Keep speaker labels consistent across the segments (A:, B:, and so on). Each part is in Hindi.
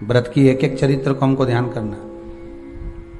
A: व्रत की एक एक चरित्र को हमको ध्यान करना।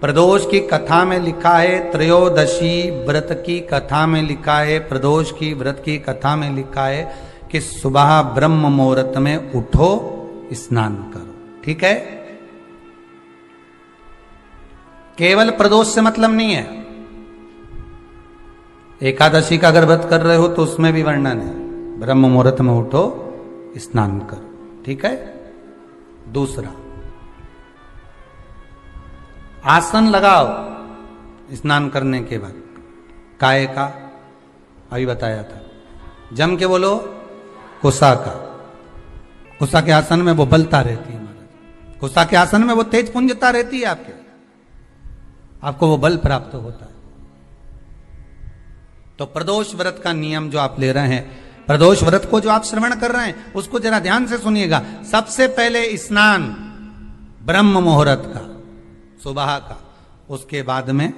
A: प्रदोष की कथा में लिखा है, त्रयोदशी व्रत की कथा में लिखा है, प्रदोष की व्रत की कथा में लिखा है कि सुबह ब्रह्म मुहूर्त में उठो, स्नान करो। ठीक है, केवल प्रदोष से मतलब नहीं है। एकादशी का अगर व्रत कर रहे हो तो उसमें भी वर्णन है, ब्रह्म मुहूर्त में उठो, स्नान करो। ठीक है। दूसरा, आसन लगाओ स्नान करने के बाद, काय का अभी बताया था। जम के बोलो, कुसा का। कुसा के आसन में वो बलता रहती है महाराज, कुसा के आसन में वो तेज पुंजता रहती है, आपको वो बल प्राप्त होता है। तो प्रदोष व्रत का नियम जो आप ले रहे हैं, प्रदोष व्रत को जो आप श्रवण कर रहे हैं उसको जरा ध्यान से सुनिएगा। सबसे पहले स्नान ब्रह्म मुहूर्त का, सुबह का, उसके बाद में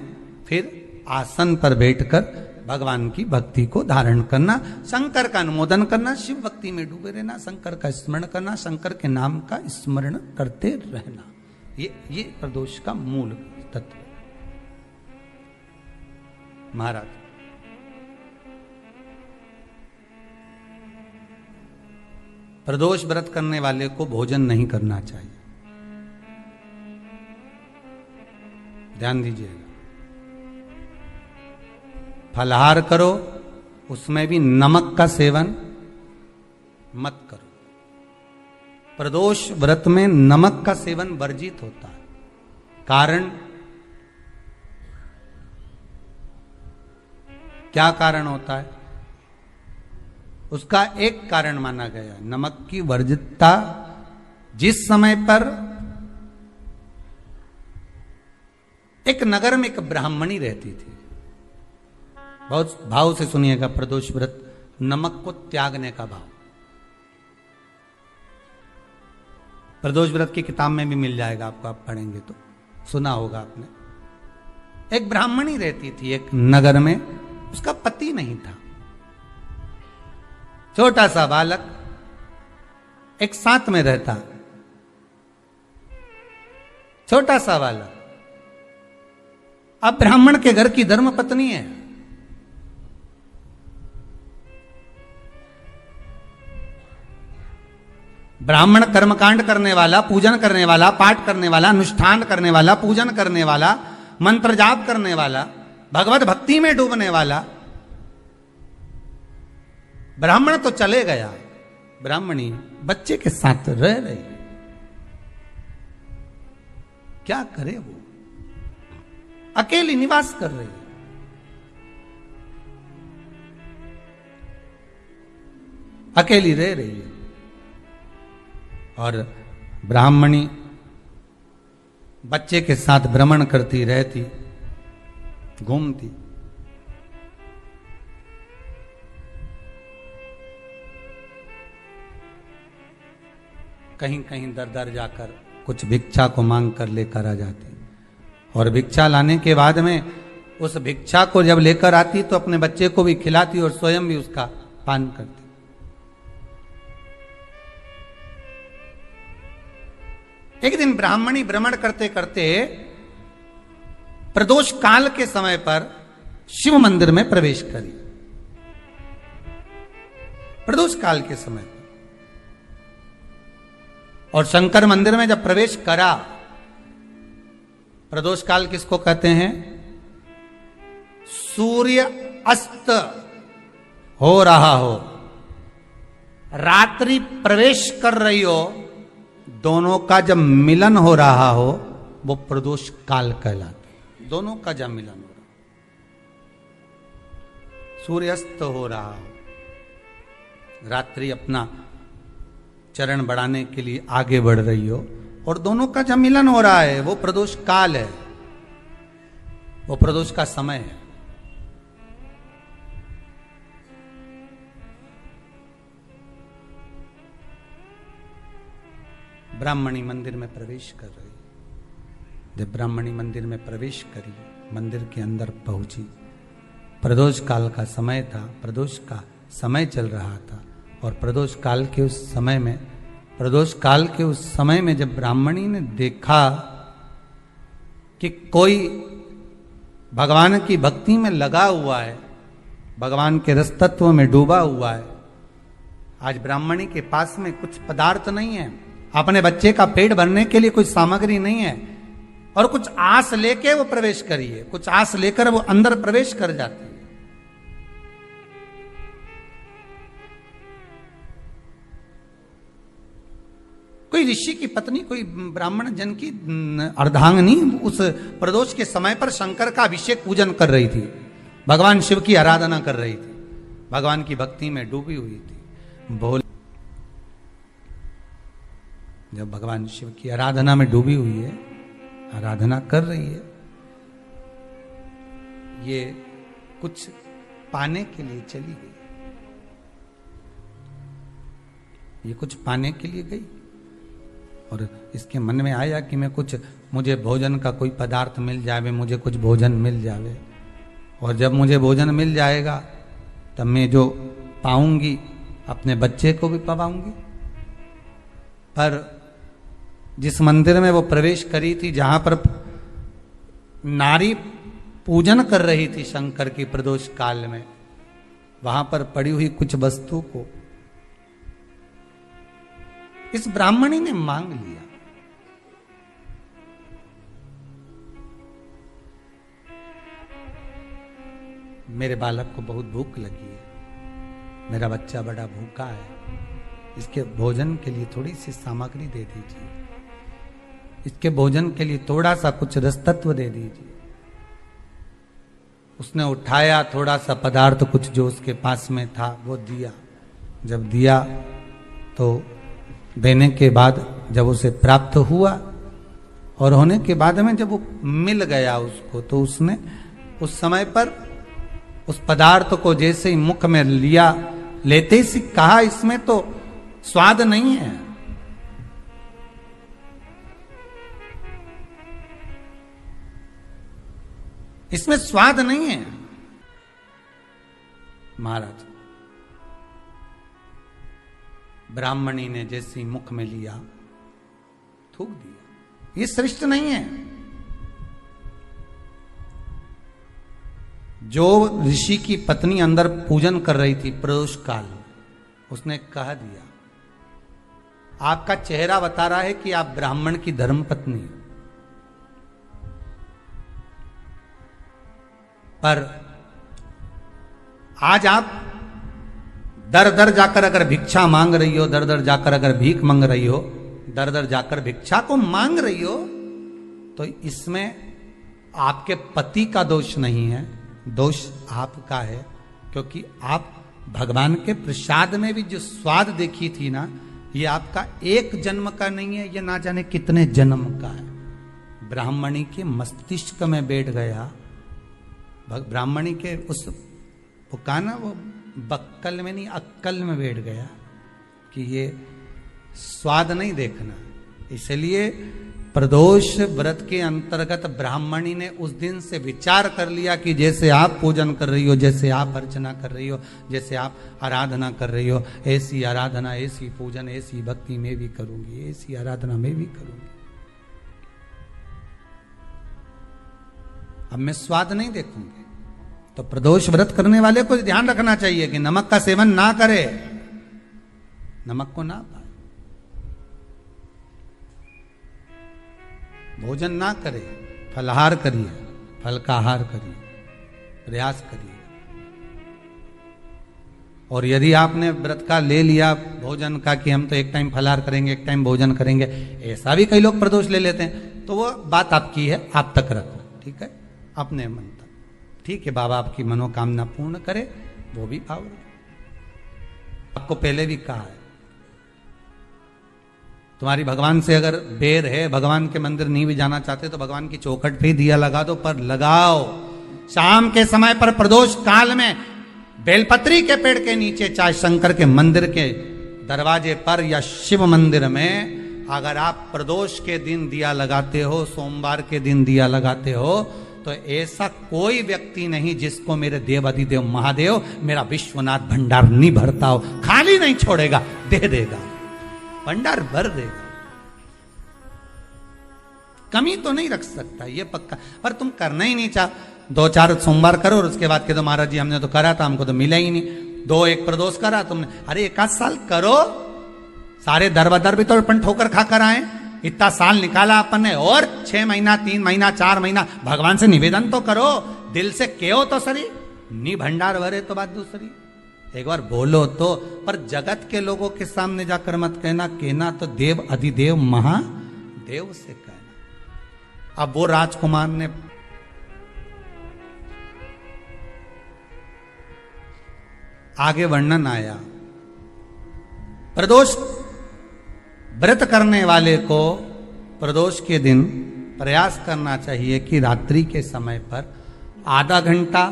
A: फिर आसन पर बैठकर भगवान की भक्ति को धारण करना, शंकर का अनुमोदन करना, शिव भक्ति में डूबे रहना, शंकर का स्मरण करना, शंकर के नाम का स्मरण करते रहना। ये प्रदोष का मूल तत्व महाराज। प्रदोष व्रत करने वाले को भोजन नहीं करना चाहिए, ध्यान दीजिएगा। फलाहार करो, उसमें भी नमक का सेवन मत करो। प्रदोष व्रत में नमक का सेवन वर्जित होता है। कारण क्या कारण होता है? उसका एक कारण माना गया, नमक की वर्जितता। जिस समय पर एक नगर में एक ब्राह्मणी रहती थी, बहुत भाव से सुनिएगा, प्रदोष व्रत नमक को त्यागने का भाव। प्रदोष व्रत की किताब में भी मिल जाएगा आपको, आप पढ़ेंगे तो सुना होगा आपने। एक ब्राह्मणी रहती थी एक नगर में, उसका पति नहीं था, छोटा सा बालक एक साथ में रहता, छोटा सा बालक। अब ब्राह्मण के घर की धर्म पत्नी है, ब्राह्मण कर्मकांड करने वाला, पूजन करने वाला, पाठ करने वाला, अनुष्ठान करने वाला, पूजन करने वाला, मंत्र जाप करने वाला, भगवत भक्ति में डूबने वाला। ब्राह्मण तो चले गया, ब्राह्मणी बच्चे के साथ रह रही, क्या करे वो, अकेली निवास कर रही है। अकेली रह रही है और ब्राह्मणी बच्चे के साथ भ्रमण करती रहती, घूमती। कहीं कहीं दर दर जाकर कुछ भिक्षा को मांग कर लेकर आ जाती, और भिक्षा लाने के बाद में उस भिक्षा को जब लेकर आती तो अपने बच्चे को भी खिलाती और स्वयं भी उसका पान करती। एक दिन ब्राह्मणी भ्रमण करते करते प्रदोष काल के समय पर शिव मंदिर में प्रवेश करी। प्रदोष काल के समय पर, और शंकर मंदिर में जब प्रवेश करा, प्रदोष काल किसको कहते हैं? सूर्य अस्त हो रहा हो, रात्रि प्रवेश कर रही हो, दोनों का जब मिलन हो रहा हो वो प्रदोष काल कहलाता है। दोनों का जब मिलन हो रहा, सूर्यास्त हो रहा हो, रात्रि अपना चरण बढ़ाने के लिए आगे बढ़ रही हो, और दोनों का जब मिलन हो रहा है वो प्रदोष काल है, वो प्रदोष का समय है। ब्राह्मणी मंदिर में प्रवेश कर रही, जब ब्राह्मणी मंदिर में प्रवेश करी, मंदिर के अंदर पहुंची, प्रदोष काल का समय था, प्रदोष का समय चल रहा था, और प्रदोष काल के उस समय में प्रदोष काल के उस समय में जब ब्राह्मणी ने देखा कि कोई भगवान की भक्ति में लगा हुआ है, भगवान के रस तत्व में डूबा हुआ है, आज ब्राह्मणी के पास में कुछ पदार्थ नहीं है, अपने बच्चे का पेट भरने के लिए कोई सामग्री नहीं है, और कुछ आस लेके वो प्रवेश करिए, कुछ आस लेकर वो अंदर प्रवेश कर जाती है। कोई ऋषि की पत्नी, कोई ब्राह्मण जन की अर्धांगिनी उस प्रदोष के समय पर शंकर का अभिषेक पूजन कर रही थी, भगवान शिव की आराधना कर रही थी, भगवान की भक्ति में डूबी हुई थी। बोल जब भगवान शिव की आराधना में डूबी हुई है, आराधना कर रही है, ये कुछ पाने के लिए चली गई, ये कुछ पाने के लिए गई, और इसके मन में आया कि मैं कुछ, मुझे भोजन का कोई पदार्थ मिल जावे, मुझे कुछ भोजन मिल जावे, और जब मुझे भोजन मिल जाएगा तब मैं जो पाऊंगी अपने बच्चे को भी पाऊंगी। पर जिस मंदिर में वो प्रवेश करी थी, जहां पर नारी पूजन कर रही थी शंकर की प्रदोष काल में, वहां पर पड़ी हुई कुछ वस्तु को इस ब्राह्मणी ने मांग लिया। मेरे बालक को बहुत भूख लगी है, मेरा बच्चा बड़ा भूखा है, इसके भोजन के लिए थोड़ी सी सामग्री दे दीजिए, इसके भोजन के लिए थोड़ा सा कुछ रस तत्व दे दीजिए। उसने उठाया थोड़ा सा पदार्थ, कुछ जो उसके पास में था वो दिया। जब दिया तो देने के बाद जब उसे प्राप्त हुआ, और होने के बाद में जब वो मिल गया उसको, तो उसने उस समय पर उस पदार्थ को जैसे ही मुख में लिया, लेते ही कहा इसमें तो स्वाद नहीं है। इसमें स्वाद नहीं है। महाराज, ब्राह्मणी ने जैसे ही मुख में लिया, थूक दिया, ये श्रेष्ठ नहीं है। जो ऋषि की पत्नी अंदर पूजन कर रही थी प्रदोष काल, उसने कह दिया, आपका चेहरा बता रहा है कि आप ब्राह्मण की धर्म पत्नी हो, पर आज आप दर दर जाकर अगर भिक्षा मांग रही हो, दर दर जाकर अगर भीख मांग रही हो, दर दर जाकर भिक्षा को मांग रही हो, तो इसमें आपके पति का दोष नहीं है, दोष आपका है। क्योंकि आप भगवान के प्रसाद में भी जो स्वाद देखी थी ना, ये आपका एक जन्म का नहीं है, ये ना जाने कितने जन्म का है। ब्राह्मणी के मस्तिष्क में बैठ गया, ब्राह्मणी के उस पुकाना वो बक्कल में नहीं अक्कल में बैठ गया कि ये स्वाद नहीं देखना। इसलिए प्रदोष व्रत के अंतर्गत ब्राह्मणी ने उस दिन से विचार कर लिया कि जैसे आप पूजन कर रही हो, जैसे आप अर्चना कर रही हो, जैसे आप आराधना कर रही हो, ऐसी आराधना, ऐसी पूजन, ऐसी भक्ति में भी करूंगी, ऐसी आराधना में भी करूंगी। अब मैं स्वाद नहीं देखूंगी। तो प्रदोष व्रत करने वाले को ध्यान रखना चाहिए कि नमक का सेवन ना करे, नमक को ना पाए, भोजन ना करे, फलाहार करिए, फल का आहार करिए, प्रयास करिए। और यदि आपने व्रत का ले लिया भोजन का कि हम तो एक टाइम फलाहार करेंगे, एक टाइम भोजन करेंगे, ऐसा भी कई लोग प्रदोष ले लेते हैं, तो वो बात आपकी है, आप तक रखो, ठीक है, अपने मन तक। ठीक है, बाबा आपकी मनोकामना पूर्ण करे, वो भी भाव रखो। आपको पहले भी कहा है, तुम्हारी भगवान से अगर बेर है, भगवान के मंदिर नहीं भी जाना चाहते, तो भगवान की चौखट पे दिया लगा दो, पर लगाओ। शाम के समय पर प्रदोष काल में बेलपत्री के पेड़ के नीचे, चाहे शंकर के मंदिर के दरवाजे पर या शिव मंदिर में, अगर आप प्रदोष के दिन दिया लगाते हो, सोमवार के दिन दिया लगाते हो, तो ऐसा कोई व्यक्ति नहीं जिसको मेरे देवाधिदेव महादेव, मेरा विश्वनाथ भंडार नहीं भरता हो, खाली नहीं छोड़ेगा, दे देगा। भंडार भर देगा, कमी तो नहीं रख सकता ये पक्का। पर तुम करना ही नहीं चाह, 2-4 सोमवार करो और उसके बाद कह दो महाराज जी हमने तो करा था, हमको तो मिला ही नहीं। 2-1 प्रदोष करा तुमने, अरे 1 साल करो, सारे दर बदर भी तो अपन ठोकर खा कर आए, इतना साल निकाला अपन ने, और 6 महीना 3 महीना 4 महीना भगवान से निवेदन तो करो, दिल से कहो तो सरी, नी भंडार भरे तो बात दूसरी, एक बार बोलो तो। पर जगत के लोगों के सामने जाकर मत कहना, कहना तो देव अधिदेव महादेव से कहना। अब वो राजकुमार ने आगे वर्णन आया, प्रदोष व्रत करने वाले को प्रदोष के दिन प्रयास करना चाहिए कि रात्रि के समय पर आधा घंटा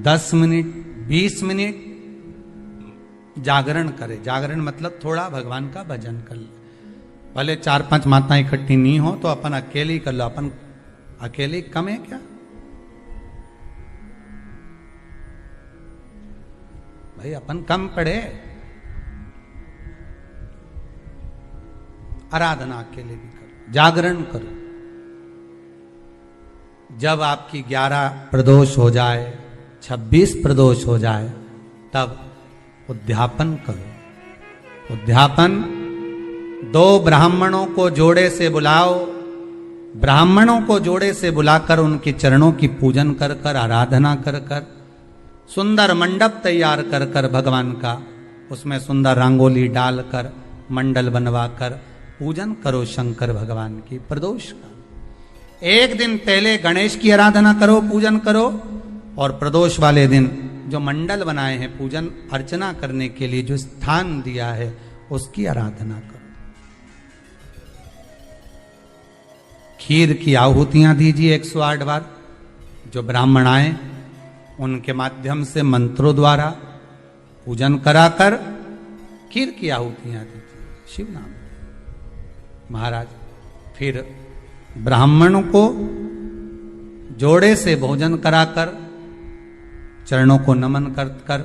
A: 10 मिनट 20 मिनट जागरण करे। जागरण मतलब थोड़ा भगवान का भजन कर ले, भले 4-5 माताएं इकट्ठी नहीं हो तो अपन अकेले ही कर लो, अपन अकेले कम है क्या भाई, अपन कम पड़े, आराधना अकेले भी करो, जागरण करो। जब आपकी 11 प्रदोष हो जाए, 26 प्रदोष हो जाए, तब उद्यापन करो। उद्यापन 2 ब्राह्मणों को जोड़े से बुलाओ, ब्राह्मणों को जोड़े से बुलाकर उनके चरणों की पूजन कर कर, आराधना कर कर, सुंदर मंडप तैयार कर कर भगवान का, उसमें सुंदर रंगोली डालकर मंडल बनवाकर पूजन करो शंकर भगवान की प्रदोष का। एक दिन पहले गणेश की आराधना करो, पूजन करो, और प्रदोष वाले दिन जो मंडल बनाए हैं पूजन अर्चना करने के लिए, जो स्थान दिया है उसकी आराधना करो। खीर की आहुतियां दीजिए 108 बार, जो ब्राह्मण आए उनके माध्यम से मंत्रों द्वारा पूजन कराकर खीर की आहुतियां दीजिए शिव नाम महाराज। फिर ब्राह्मणों को जोड़े से भोजन कराकर, चरणों को नमन कर कर,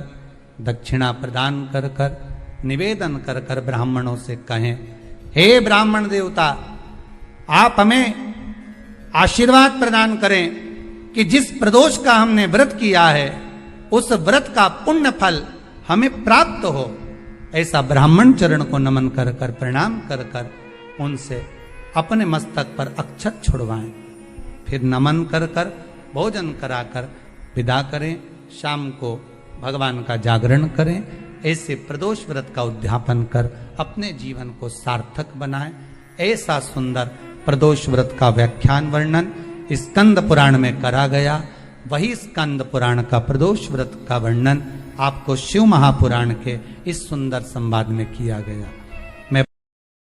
A: दक्षिणा प्रदान कर कर, निवेदन कर कर ब्राह्मणों से कहें, हे ब्राह्मण देवता, आप हमें आशीर्वाद प्रदान करें कि जिस प्रदोष का हमने व्रत किया है उस व्रत का पुण्य फल हमें प्राप्त हो। ऐसा ब्राह्मण चरण को नमन कर कर, प्रणाम कर कर उनसे अपने मस्तक पर अक्षत छुड़वाएं, फिर नमन कर कर भोजन कराकर विदा करें। शाम को भगवान का जागरण करें। ऐसे प्रदोष व्रत का उद्यापन कर अपने जीवन को सार्थक बनाएं। ऐसा सुंदर प्रदोष व्रत का व्याख्यान वर्णन स्कंद पुराण में करा गया। वही स्कंद पुराण का प्रदोष व्रत का वर्णन आपको शिव महापुराण के इस सुंदर संवाद में किया गया।